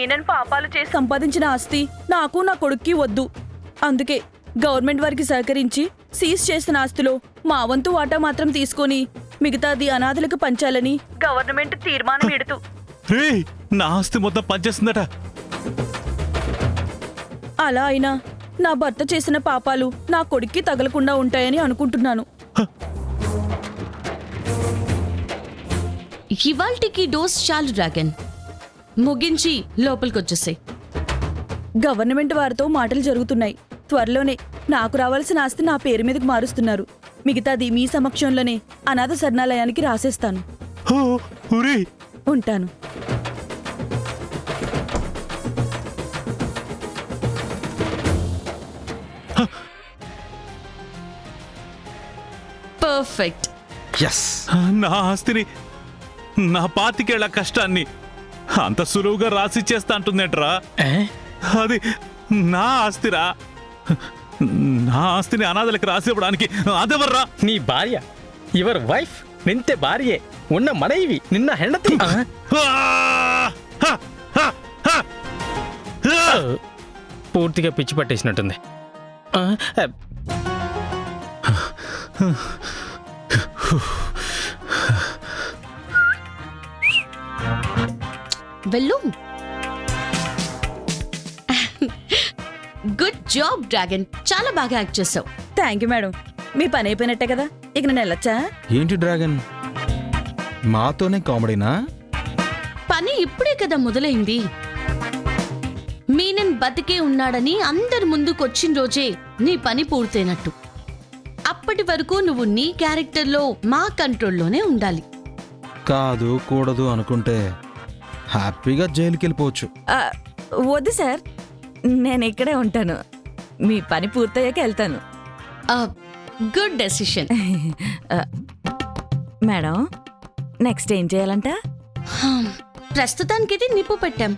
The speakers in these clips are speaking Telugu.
మీనన్ పాపాలు చేసి సంపాదించిన ఆస్తి నాకు నా కొడుక్కి వద్దు. అందుకే గవర్నమెంట్ వారికి సహకరించి సీజ్ చేసిన ఆస్తిలో మా వంతు వాటా మాత్రం తీసుకొని మిగతాది అనాథలకు పంచాలని గవర్నమెంట్ తీర్మానం ఎడుతూ. నా ఆస్తి మొత్తం పంచేస్తుందట. అలా అయినా నా భర్త చేసిన పాపాలు నా కొడుక్కి తగలకుండా ఉంటాయని అనుకుంటున్నాను. ఇవాల్టికి డోస్ చాలు డ్రాగన్, ముగించి లోపలికొచ్చేసాయి. గవర్నమెంట్ వారితో మాటలు జరుగుతున్నాయి. త్వరలోనే నాకు రావాల్సిన ఆస్తి నా పేరు మీదకు మారుస్తున్నారు. మిగతాది మీ సమక్షంలోనే అనాథ శరణాలయానికి రాసేస్తాను. ఉంటాను. పర్ఫెక్ట్. నా ఆస్తిని, నా 25 ఏళ్ల కష్టాన్ని అంత సులువుగా రాసిచ్చేస్తా అంటుందేంట్రా? అది నా ఆస్తిరా. నా ఆస్తిని అనాథలకు రాసివ్వడానికి అదెవర్రా? నీ భార్య, యువర్ వైఫ్. నింతే భార్యే ఉన్న మన ఇవి నిన్న హెండతి. పూర్తిగా పిచ్చి పట్టేసినట్టుంది. వెళ్ళు. గుడ్ జాబ్ డ్రాగన్, చాలా బాగా యాక్ట్ చేసావు. Thank you madam. మీ పని అయిపోయినట్టే కదా, ఇక నేను వెళ్ళొచ్చా? ఏంటి డ్రాగన్, మాతోనే కామెడీనా? పని ఇప్పుడే కదా మొదలైంది. మీనన్ బతికే ఉన్నాడని అందరి ముందుకొచ్చిన రోజే నీ పని పూర్తయినట్టు. అప్పటి వరకు నువ్వు నీ క్యారెక్టర్లో మా కంట్రోల్లోనే ఉండాలి. కాదు కూడదు అనుకుంటే హ్యాపీగా జైలుకి వెళ్ళిపోవచ్చు. వద్దు సార్, నేను ఇక్కడే ఉంటాను. మీ పని పూర్తయ్యాక వెళ్తాను. Good decision. మేడం, నెక్స్ట్ ఏం చేయాలంట? ప్రస్తుతానికి ఇది నిప్పు పెట్టాం.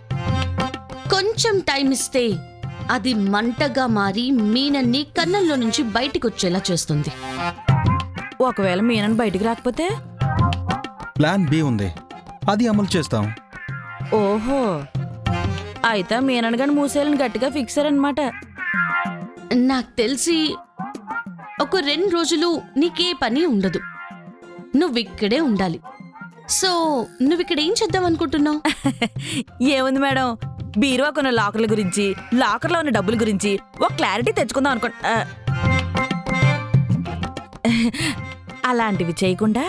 కొంచెం టైం ఇస్తే అది మంటగా మారి మీనన్ని కన్నంలో నుంచి బయటికి వచ్చేలా చేస్తుంది. ఒకవేళ మీనన్ బయటికి రాకపోతే? ప్లాన్ బి ఉంది, అది అమలు చేస్తాం. ఓహో, అయితే మీనన్ గాని మూసేయాలని గట్టిగా ఫిక్సర్ అన్నమాట. నాకు తెలిసి ఒక 2 రోజులు నీకే పని ఉండదు. నువ్విక్కడే ఉండాలి. సో నువ్విక్కడ ఏం చేద్దాం అనుకుంటున్నావు? ఏముంది మేడం, బీరువా కొన్న లాకర్ల గురించి, లాకర్లో ఉన్న డబ్బుల గురించి ఒక క్లారిటీ తెచ్చుకుందాం అనుకుంటా. అలాంటివి చేయకుండా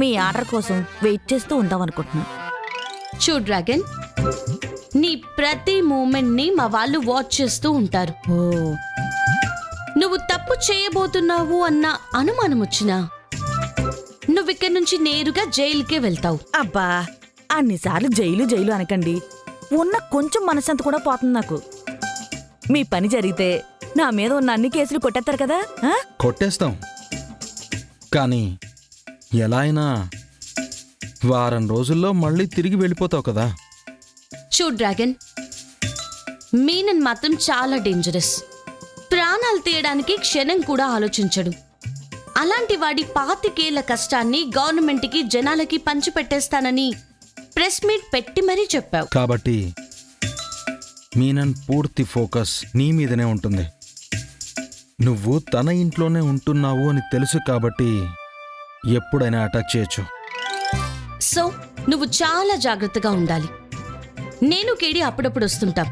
మీ ఆర్డర్ కోసం వెయిట్ చేస్తూ ఉందాం అనుకుంటున్నాను. చూడు డ్రాగన్, నీ ప్రతి మూమెంట్ ని మా వాళ్ళు వాచ్ చేస్తూ ఉంటారు. నువ్వు తప్పు చేయబోతున్నావు అన్న అనుమానం వచ్చినా నువ్విక్కడి నుంచి నేరుగా జైలుకే వెళ్తావు. అబ్బా, అన్నిసార్లు జైలు జైలు అనకండి. ఉన్న కొంచెం మనశ్శాంతి కూడా పోతుంది నాకు. మీ పని జరిగితే నా మీద ఉన్న అన్ని కేసులు కొట్టేస్తారు కదా. కొట్టేస్తాం, కానీ ఎలా అయినా వారం రోజుల్లో మళ్ళీ తిరిగి వెళ్ళిపోతావు కదా. చూడు డ్రాగన్, మీనన్ మాత్రం చాలా డేంజరస్. ప్రాణాలు తీయడానికి క్షణం కూడా ఆలోచించడు. అలాంటి వాడి 25 ఏళ్ల కష్టాన్ని గవర్నమెంట్కి, జనాలకి పంచిపెట్టేస్తానని ప్రెస్ మీట్ పెట్టి మరీ చెప్పావు. కాబట్టి మీనన్ పూర్తి ఫోకస్ నీ మీదనే ఉంటుంది. నువ్వు తన ఇంట్లోనే ఉంటున్నావు అని తెలుసు కాబట్టి ఎప్పుడైనా అటాక్ చేయొచ్చు. సో నువ్వు చాలా జాగ్రత్తగా ఉండాలి. నేను కేడి అప్పుడప్పుడు వస్తుంటాం.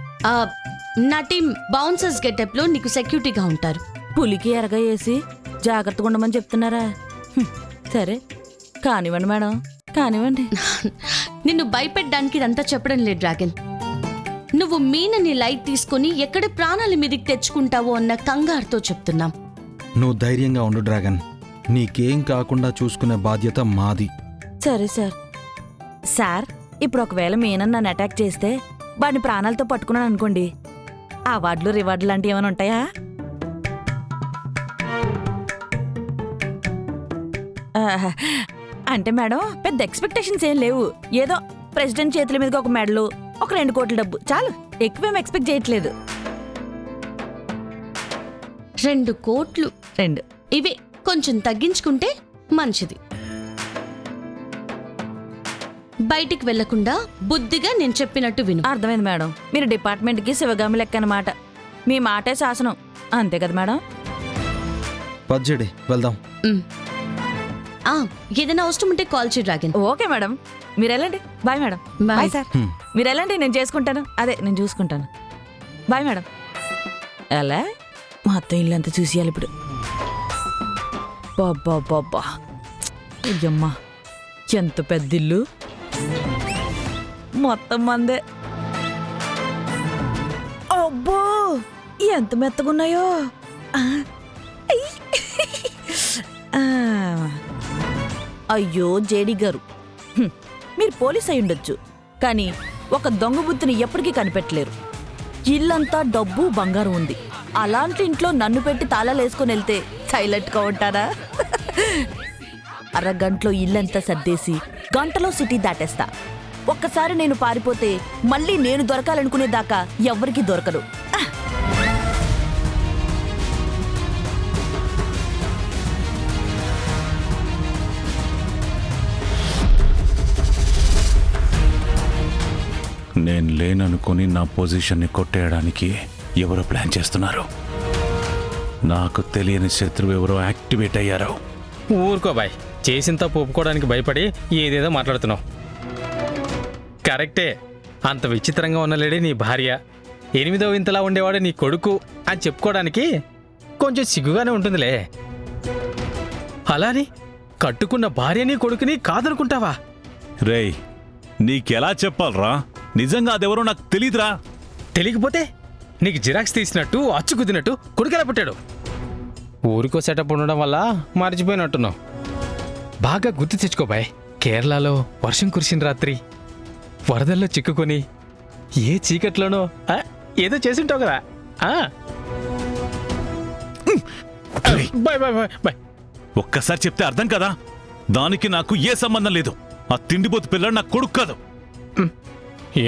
నా టీం బౌన్సర్స్ గెటప్ లో నీకు సెక్యూరిటీగా ఉంటారు. పులికి ఎరగా వేసి జాగ్రత్తగా ఉండమని చెప్తున్నారా? సరే, కానివ్వండి మేడం, కానివ్వండి. నిన్ను భయపెట్టడానికి ఇదంతా చెప్పడం లేదు డ్రాగన్. నువ్వు మీనని లైట్ తీసుకుని ఎక్కడ ప్రాణాల మీదకి తెచ్చుకుంటావో అన్న కంగారుతో చెప్తున్నాం. నువ్వు ధైర్యంగా ఉండు డ్రాగన్, నీకేం కాకుండా చూసుకునే బాధ్యత మాది. సరే సార్. సార్, ఇప్పుడు ఒకవేళ మీనన్ నన్ను అటాక్ చేస్తే వాడిని ప్రాణాలతో పట్టుకున్నాను అనుకోండి, అవార్డులు రివార్డులు లాంటివి ఏమైనా ఉంటాయా? అంటే మేడం, పెద్ద ఎక్స్పెక్టేషన్స్ ఏం లేవు. ఏదో ప్రెసిడెంట్ చేతుల మీదకి ఒక మెడలు, ఒక 2 కోట్ల డబ్బు చాలు. ఎక్కువేం ఎక్స్పెక్ట్ చేయట్లేదు. 2 కోట్లు 2 ఇవే కొంచెం తగ్గించుకుంటే మంచిది. బయటికి వెళ్లకుండా బుద్ధిగా నేను చెప్పినట్టు విను. అర్థమైంది మేడం. మీరు డిపార్ట్మెంట్కి శివగామి లెక్క అన్నమాట. మీ మాటే శాసనం, అంతే కదా మేడం? పద్జడి వెళ్దాం. ఉమ్. ఆ, ఏదైనా అవసరం ఉంటే కాల్ చేయి డ్రాగన్. ఓకే మేడం, మీరు వెళ్ళండి. Bye madam. Bye. Bye sir. మీరు వెళ్ళండి, నేను చేసుకుంటాను. అదే నేను చూసుకుంటాను. Bye madam. ఎలా మొత్తం ఇల్లంతా చూసేయాలి ఇప్పుడు. బాబా బాబా, అయ్యమ్మా ఎంత పెద్ద ఇల్లు, మొత్తం మందే. అబ్బో ఎంత మెత్తగున్నాయో. ఆ, ఐ. ఆ. అయ్యో జేడి గారు, మీరు పోలీస్ అయి ఉండొచ్చు, కానీ ఒక దొంగ బుద్ధిని ఎప్పటికీ కనిపెట్టలేరు. ఇల్లంతా డబ్బు బంగారం ఉంది, అలాంటి ఇంట్లో నన్ను పెట్టి తాళాలు వేసుకొని వెళ్తే సైలెంట్గా ఉంటారా? అరగంటలో ఇల్లంతా సర్దేసి గంటలో సిటీ దాటేస్తా. ఒక్కసారి నేను పారిపోతే మళ్ళీ నేను దొరకాలనుకునేదాకా ఎవ్వరికీ దొరకదు. నేను లేననుకుని నా పొజిషన్ని కొట్టేయడానికి ఎవరో ప్లాన్ చేస్తున్నారు. నాకు తెలియని శత్రువు ఎవరో యాక్టివేట్ అయ్యారు. ఊరుకో బాయ్, చేసిన తప్పు ఒప్పుకోవడానికి భయపడి ఏదేదో మాట్లాడుతున్నావు. కరెక్టే, అంత విచిత్రంగా ఉన్న లేడే నీ భార్య, 8వ వింతలా ఉండేవాడు నీ కొడుకు అని చెప్పుకోవడానికి కొంచెం సిగ్గుగానే ఉంటుందిలే. అలాని కట్టుకున్న భార్యని కొడుకుని కాదనుకుంటావా? రేయ్, నీకెలా చెప్పాలరా? నిజంగా అదెవరో నాకు తెలీదురా. తెలియకపోతే నీకు జిరాక్స్ తీసినట్టు అచ్చు కుదినట్టు కొడుకెలా పుట్టాడు? ఊరికో సెటప్ ఉండడం వల్ల మర్చిపోయినట్టున్నావు. బాగా గుర్తు తెచ్చుకో బాయ్. కేరళలో వర్షం కురిసిన రాత్రి వరదల్లో చిక్కుకొని ఏ చీకట్లోనో ఏదో చేసింటావు కదా. Bye bye bye bye. ఒక్కసారి చెప్తే అర్థం కదా? దానికి నాకు ఏ సంబంధం లేదు. ఆ తిండిపోతు పిల్లడు నా కొడుకు కాదు.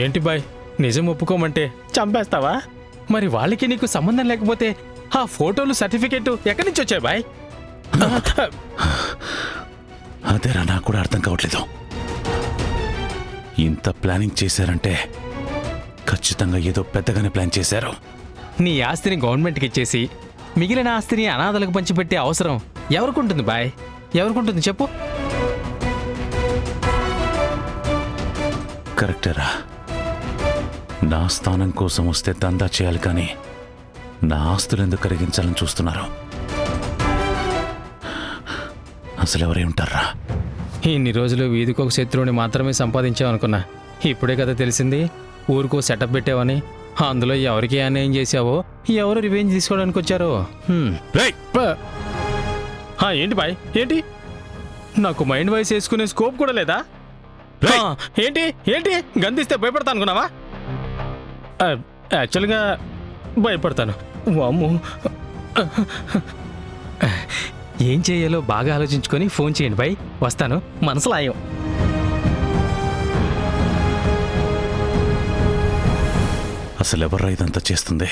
ఏంటి బాయ్, నిజం ఒప్పుకోమంటే చంపేస్తావా? మరి వాళ్ళకి నీకు సంబంధం లేకపోతే ఆ ఫోటోలు సర్టిఫికేట్ ఎక్కడి నుంచి వచ్చాయి బాయ్? అదేరా నాకు కూడా అర్థం కావట్లేదు. ఇంత ప్లానింగ్ చేశారంటే ఖచ్చితంగా ఏదో పెద్దగానే ప్లాన్ చేశారు. నీ ఆస్తిని గవర్నమెంట్కి ఇచ్చేసి మిగిలిన ఆస్తిని అనాథలకు పంచిపెట్టే అవసరం ఎవరికుంటుంది బాయ్? ఎవరికుంటుంది చెప్పు? కరెక్టరా, నా స్థానం కోసం వస్తే దందా చేయాలి, కానీ నా ఆస్తులు ఎందుకు కరిగించాలని చూస్తున్నారు? అసలు ఎవరై ఉంటారా? ఇన్ని రోజులు వీధికి ఒక శత్రువుని మాత్రమే సంపాదించావనుకున్నా. ఇప్పుడే కదా తెలిసింది ఊరికో సెటప్ పెట్టావని. అందులో ఎవరికి అన్యాయం చేశావో, ఎవరు రివెంజ్ తీసుకోవడానికి వచ్చారో. ఏంటి బాయ్, ఏంటి నాకు మైండ్ వాయిస్ వేసుకునే స్కోప్ కూడా లేదా? ఏంటి ఏంటి గందిస్తే భయపడతా అనుకున్నావా? యాక్చువల్గా భయపడతాను. వామ్మో, ఏం చేయాలో బాగా ఆలోచించుకొని ఫోన్ చేయండి బాయ్. వస్తాను, మనసులో ఆయం. అసలు ఎవర్రా ఇదంతా చేస్తుంది?